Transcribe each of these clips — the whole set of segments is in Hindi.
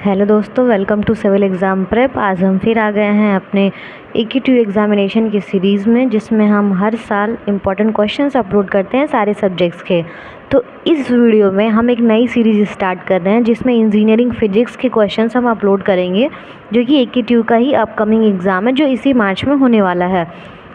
हेलो दोस्तों, welcome to civil exam prep. आज हम फिर आ गए हैं अपने AQ2 एग्ज़ामिनेशन की सीरीज़ में, जिसमें हम हर साल इम्पॉर्टेंट क्वेश्चंस अपलोड करते हैं सारे सब्जेक्ट्स के। तो इस वीडियो में हम एक नई सीरीज़ स्टार्ट कर रहे हैं जिसमें इंजीनियरिंग फिजिक्स के क्वेश्चंस हम अपलोड करेंगे, जो कि AQ2 का ही अपकमिंग एग्ज़ाम है जो इसी मार्च में होने वाला है।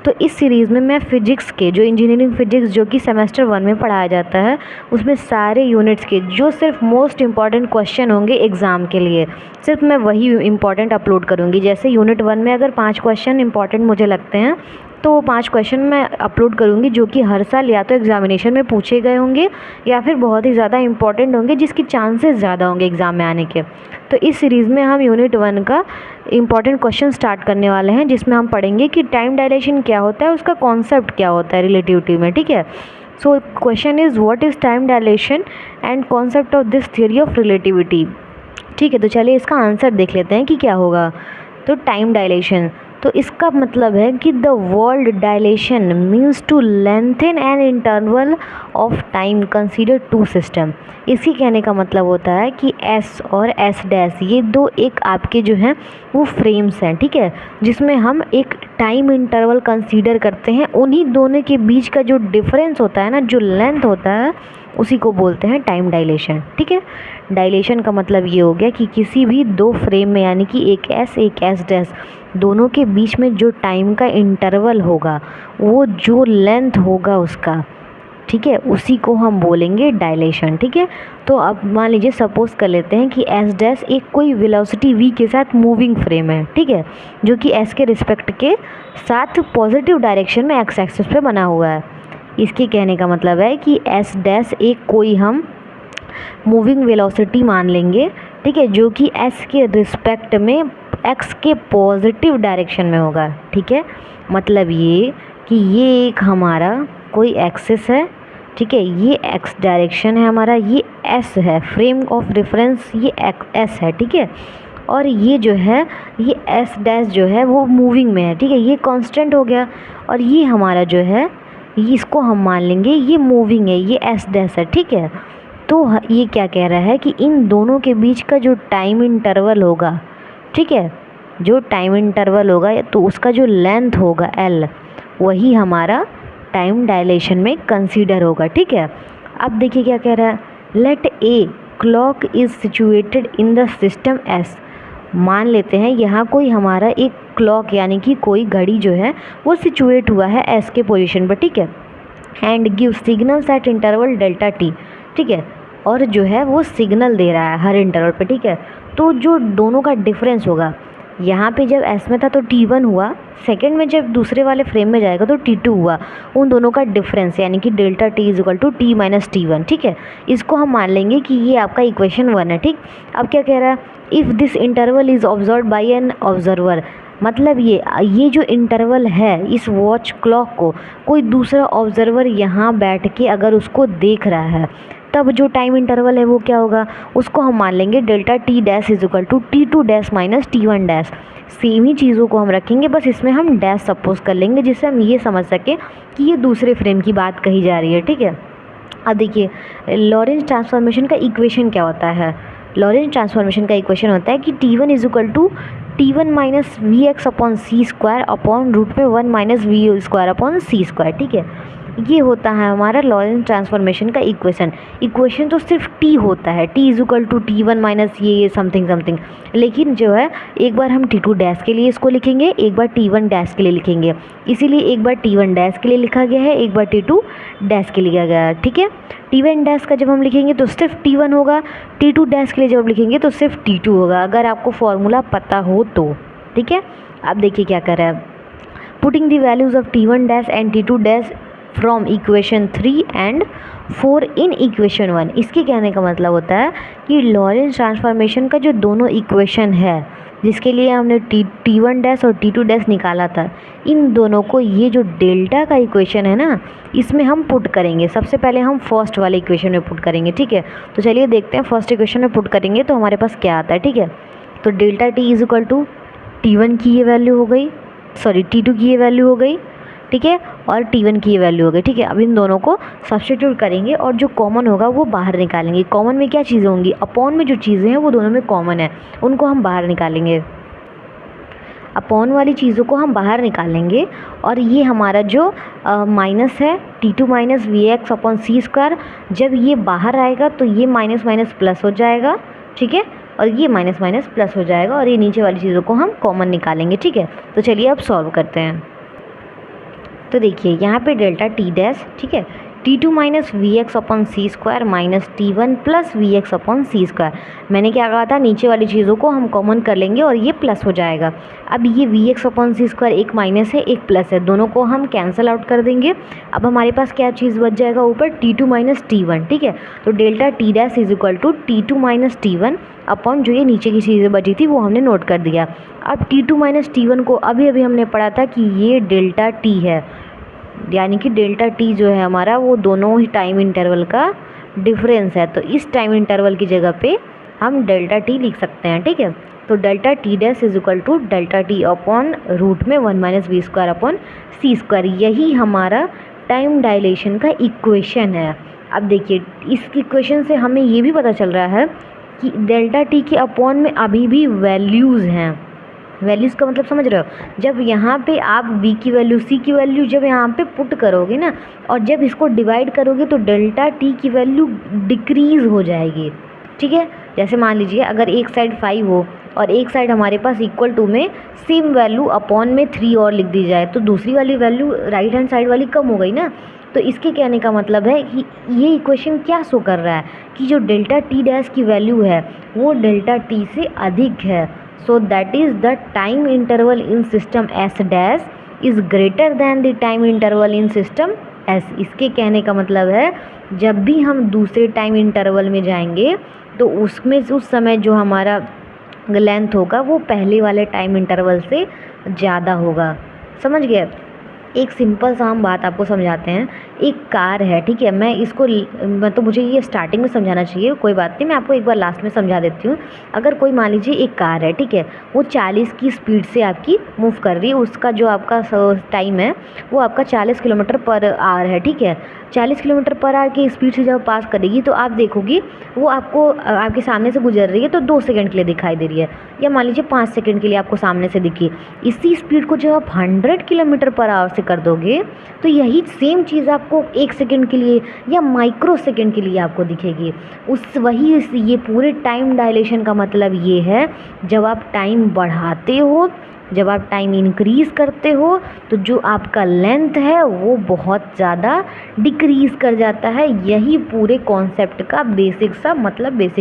तो इस सीरीज़ में मैं फ़िज़िक्स के जो इंजीनियरिंग फ़िज़िक्स जो कि सेमेस्टर 1 में पढ़ाया जाता है, उसमें सारे यूनिट्स के जो सिर्फ मोस्ट इम्पॉर्टेंट क्वेश्चन होंगे एग्ज़ाम के लिए, सिर्फ मैं वही इम्पॉर्टेंट अपलोड करूँगी। जैसे यूनिट 1 में अगर 5 क्वेश्चन इंपॉर्टेंट मुझे लगते हैं तो वो 5 क्वेश्चन मैं अपलोड करूँगी, जो कि हर साल या तो एग्ज़ामिनेशन में पूछे गए होंगे या फिर बहुत ही ज़्यादा इंपॉर्टेंट होंगे, जिसकी चांसेस ज़्यादा होंगे एग्ज़ाम में आने के। तो इस सीरीज़ में हम यूनिट 1 का इंपॉर्टेंट क्वेश्चन स्टार्ट करने वाले हैं, जिसमें हम पढ़ेंगे कि टाइम डायलेशन क्या होता है, उसका कॉन्सेप्ट क्या होता है रिलेटिविटी में। ठीक है, so question is what is time dilation and concept of this theory of relativity. ठीक है, तो चलिए इसका आंसर देख लेते हैं कि क्या होगा। तो टाइम डायलेशन, तो इसका मतलब है कि the word dilation means to lengthen an interval of time consider to system. इसी कहने का मतलब होता है कि S और S डैश ये दो एक आपके जो हैं वो फ्रेम्स हैं, ठीक है, जिसमें हम एक टाइम इंटरवल कंसीडर करते हैं। उन्हीं दोनों के बीच का जो डिफरेंस होता है ना, जो लेंथ होता है, उसी को बोलते हैं टाइम डायलेशन। ठीक है, डायलेशन का मतलब ये हो गया कि किसी भी दो फ्रेम में, यानी कि एक S डैश, दोनों के बीच में जो टाइम का इंटरवल होगा, वो जो लेंथ होगा उसका, ठीक है, उसी को हम बोलेंगे डायलेशन। ठीक है, तो अब मान लीजिए सपोज कर लेते हैं कि S डैश एक कोई वेलोसिटी v के साथ मूविंग फ्रेम है, ठीक है, जो कि S के रिस्पेक्ट के साथ पॉजिटिव डायरेक्शन में x एक्सिस पे बना हुआ है। इसके कहने का मतलब है कि S डैश एक कोई हम मूविंग वेलोसिटी मान लेंगे, ठीक है, जो कि S के रिस्पेक्ट में x के पॉजिटिव डायरेक्शन में होगा। ठीक है, मतलब ये कि ये एक हमारा कोई एक्सिस है, ठीक है, ये x डायरेक्शन है हमारा, ये S है, फ्रेम ऑफ रेफरेंस ये S है, ठीक है, और ये जो है ये S डैश जो है वो मूविंग में है, ठीक है, ये कांस्टेंट हो गया। और ये हमारा जो है इसको हम मान लेंगे ये मूविंग है, ये S डैश है, ठीक है। तो ये क्या कह रहा है कि इन दोनों के बीच का जो टाइम इंटरवल होगा, ठीक है, जो टाइम इंटरवल होगा तो उसका जो लेंथ होगा L, वही हमारा टाइम डायलेशन में कंसीडर होगा। ठीक है, अब देखिए क्या कह रहा है, let a clock is situated in the system S। मान लेते हैं यहाँ कोई हमारा एक क्लॉक यानी कि कोई घड़ी जो है वो सिचुएट हुआ है S के पोजीशन पर, ठीक है, and give signals eight interval delta T, ठीक है, और जो है वो सिग्नल दे रहा है हर इंटरवल पे, ठीक है। तो जो दोनों का डिफरेंस होगा, यहाँ पे जब S में था तो T1 हुआ, सेकंड में जब दूसरे वाले फ्रेम में जाएगा तो T2 हुआ। उन दोनों का डिफरेंस यानी कि delta T is equal to T minus T1, ठीक है, इसको हम मान लेंगे कि ये आपका इक्वेशन 1 है। ठीक, अब क्या कह रहा है, if this interval is observe by an observer, मतलब ये जो इंटरवल है इस वॉच क्लॉक को कोई दूसरा ऑब्जर्वर यहाँ बैठ के अगर उसको देख रहा है, तब जो टाइम इंटरवल है वो क्या होगा, उसको हम मान लेंगे delta T dash is equal to T2 dash minus T1 dash. Same ही चीज़ों को हम रखेंगे, बस इसमें हम डैश सपोज कर लेंगे, जिससे हम ये समझ सकें कि ये दूसरे फ्रेम की बात कही जा रही है। ठीक है, अब देखिए लॉरेंस ट्रांसफॉर्मेशन का इक्वेशन क्या होता है। लॉरेंस ट्रांसफॉर्मेशन का इक्वेशन होता है कि T1 is equal to T1 minus v x upon c square upon root में 1 minus v square upon c square. ठीक है, ये होता है हमारा लॉरेंस ट्रांसफॉर्मेशन का इक्वेशन तो सिर्फ T होता है, T is equal to T1 minus ये समथिंग समथिंग, लेकिन जो है एक बार हम T2 डैश के लिए इसको लिखेंगे, एक बार T1 डैश के लिए लिखेंगे, इसीलिए एक बार T1 डैश के लिए लिखा गया है, एक बार T2 डैश के लिए लिखा गया है। ठीक है, T1 डैश का जब हम लिखेंगे तो सिर्फ T1 होगा, T2 डैश के लिए जब लिखेंगे तो सिर्फ T2 होगा, अगर आपको फॉर्मूला पता हो तो। ठीक है, अब देखिए क्या कर रहा है, putting the values of T1 dash and T2 dash from equation 3 and 4 in equation 1। इसके कहने का मतलब होता है कि लॉरेंस ट्रांसफॉर्मेशन का जो दोनों इक्वेशन है, जिसके लिए हमने T1 डैश और T2 डैश निकाला था, इन दोनों को ये जो डेल्टा का इक्वेशन है ना, इसमें हम पुट करेंगे। सबसे पहले हम फर्स्ट वाले इक्वेशन में पुट करेंगे। ठीक है, तो चलिए देखते हैं फर्स्ट इक्वेशन में पुट करेंगे तो हमारे पास क्या आता है। ठीक है, तो delta T is equal to T1 की ये वैल्यू हो गई, सॉरी T2 की ये वैल्यू हो गई, ठीक है, और T1 की ये वैल्यू हो गई। ठीक है, अब इन दोनों को सब्स्टिट्यूट करेंगे और जो कॉमन होगा वो बाहर निकालेंगे। कॉमन में क्या चीज़ें होंगी, अपॉन में जो चीज़ें हैं वो दोनों में कॉमन है, उनको हम बाहर निकालेंगे। अपॉन वाली चीज़ों को हम बाहर निकालेंगे और ये हमारा जो माइनस है T2 minus VX upon c square, जब ये बाहर आएगा तो ये माइनस माइनस प्लस हो जाएगा। ठीक है, और ये माइनस माइनस प्लस हो जाएगा और ये नीचे वाली चीज़ों को हम कॉमन निकालेंगे। ठीक है, तो चलिए अब सॉल्व करते हैं। तो देखिए यहाँ पे डेल्टा टी डैश, ठीक है, T2 minus VX upon c square minus T1 plus VX upon c square. मैंने क्या कहा था, नीचे वाली चीज़ों को हम कॉमन कर लेंगे और ये प्लस हो जाएगा। अब ये VX अपॉन सी स्क्वायर एक माइनस है एक प्लस है, दोनों को हम कैंसिल आउट कर देंगे। अब हमारे पास क्या चीज़ बच जाएगा ऊपर, T2 माइनस T1। ठीक है, तो delta t dash is equal to T2 minus T1 upon जो ये नीचे की चीज़ें बची थी वो हमने नोट कर दिया। अब T2 माइनस T1 को अभी अभी हमने पढ़ा था कि ये डेल्टा टी है, यानी कि डेल्टा टी जो है हमारा वो दोनों ही टाइम इंटरवल का डिफरेंस है। तो इस टाइम इंटरवल की जगह पे हम डेल्टा टी लिख सकते हैं। ठीक है, तो delta t dash is equal to delta t upon root में 1 minus v square upon c square. यही हमारा टाइम डायलेशन का इक्वेशन है। अब देखिए इस इक्वेशन से हमें ये भी पता चल रहा है कि डेल्टा टी के अपॉन में अभी भी वैल्यूज़ हैं। वैल्यूज़ का मतलब समझ रहे हो, जब यहाँ पे आप v की वैल्यू c की वैल्यू जब यहाँ पे पुट करोगे ना और जब इसको डिवाइड करोगे तो डेल्टा t की वैल्यू डिक्रीज़ हो जाएगी। ठीक है, जैसे मान लीजिए अगर एक साइड 5 हो और एक साइड हमारे पास इक्वल टू में सेम वैल्यू अपॉन में 3 और लिख दी जाए तो दूसरी वाली वैल्यू राइट हैंड साइड वाली कम हो गई ना। तो इसके कहने का मतलब है कि ये इक्वेशन क्या शो कर रहा है कि जो डेल्टा टी डैश की वैल्यू है वो डेल्टा टी से अधिक है। So that is the time interval in system S dash is greater than the time interval in system S। इसके कहने का मतलब है जब भी हम दूसरे टाइम इंटरवल में जाएंगे तो उसमें उस समय जो हमारा लेंथ होगा वो पहले वाले टाइम इंटरवल से ज़्यादा होगा। समझ गए। एक सिंपल सा हम बात आपको समझाते हैं। एक कार है, ठीक है, मैं इसको तो मुझे ये स्टार्टिंग में समझाना चाहिए, कोई बात नहीं, मैं आपको एक बार लास्ट में समझा देती हूँ। अगर कोई मान लीजिए एक कार है, ठीक है, वो 40 की स्पीड से आपकी मूव कर रही है, उसका जो आपका टाइम है वो आपका 40 किलोमीटर पर आवर है। ठीक है, 40 किलोमीटर पर आवर की स्पीड से जब पास करेगी तो आप देखोगी वो आपको आपके सामने से गुजर रही है तो 2 सेकंड के लिए दिखाई दे रही है, या मान लीजिए 5 सेकंड के लिए आपको सामने से दिखी। इसी स्पीड को जब आप 100 किलोमीटर पर आवर से कर दोगे तो यही सेम चीज़ आपको 1 सेकंड के लिए या माइक्रो सेकंड के लिए आपको दिखेगी। ये पूरे टाइम डायलेशन का मतलब ये है, जब आप टाइम बढ़ाते हो, जब आप टाइम इंक्रीज़ करते हो तो जो आपका लेंथ है वो बहुत ज़्यादा डिक्रीज़ कर जाता है। यही पूरे कॉन्सेप्ट का बेसिक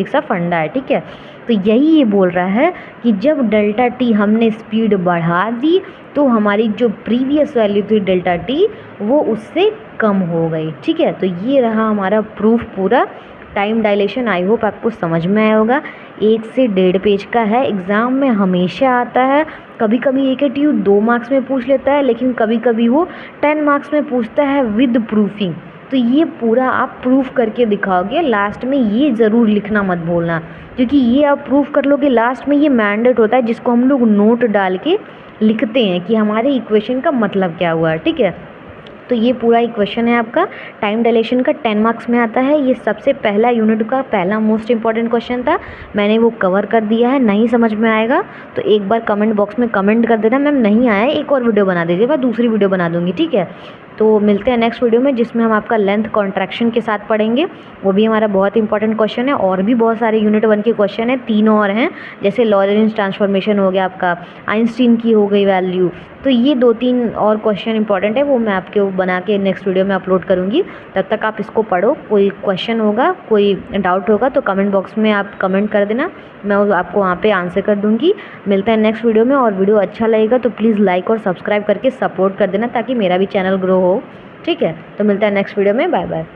सा फंडा है। ठीक है, तो यही ये बोल रहा है कि जब डेल्टा टी हमने स्पीड बढ़ा दी तो हमारी जो प्रीवियस वैल्यू थी डेल्टा टी वो उससे कम हो गई। ठीक है, तो ये रहा हमारा प्रूफ पूरा टाइम डायलेशन। आई होप आपको समझ में आया होगा। 1 से 1.5 पेज का है, एग्ज़ाम में हमेशा आता है। कभी कभी AKTU 2 मार्क्स में पूछ लेता है, लेकिन कभी कभी वो 10 मार्क्स में पूछता है विद प्रूफिंग। तो ये पूरा आप प्रूफ करके दिखाओगे। लास्ट में ये ज़रूर लिखना मत भूलना, क्योंकि ये आप प्रूफ कर लोगे लास्ट में, ये मैंडेट होता है जिसको हम लोग नोट डाल के लिखते हैं कि हमारे इक्वेशन का मतलब क्या हुआ है। ठीक है, तो ये पूरा इक्वेशन है आपका टाइम डायलेशन का, 10 मार्क्स में आता है। ये सबसे पहला यूनिट का पहला मोस्ट इंपॉर्टेंट क्वेश्चन था, मैंने वो कवर कर दिया है। नहीं समझ में आएगा तो एक बार कमेंट बॉक्स में कमेंट कर देना, मैम नहीं आया, एक और वीडियो बना दीजिए, मैं दूसरी वीडियो बना दूँगी। ठीक है, तो मिलते हैं नेक्स्ट वीडियो में जिसमें हम आपका लेंथ कॉन्ट्रैक्शन के साथ पढ़ेंगे। वो भी हमारा बहुत इंपॉर्टेंट क्वेश्चन है। और भी बहुत सारे यूनिट 1 के क्वेश्चन हैं, 3 और हैं, जैसे लॉरेंस ट्रांसफॉर्मेशन हो गया आपका, आइंस्टीन की हो गई वैल्यू। तो ये 2-3 और क्वेश्चन इंपॉर्टेंट है, वो मैं आपके बना के नेक्स्ट वीडियो में अपलोड करूँगी। तब तक आप इसको पढ़ो। कोई क्वेश्चन होगा, कोई डाउट होगा तो कमेंट बॉक्स में आप कमेंट कर देना, मैं आपको वहाँ पे आंसर कर दूँगी। मिलता है नेक्स्ट वीडियो में। और वीडियो अच्छा लगेगा तो प्लीज़ लाइक और सब्सक्राइब करके सपोर्ट कर देना ताकि मेरा भी चैनल ग्रो हो। ठीक है, तो मिलता है नेक्स्ट वीडियो में। Bye bye.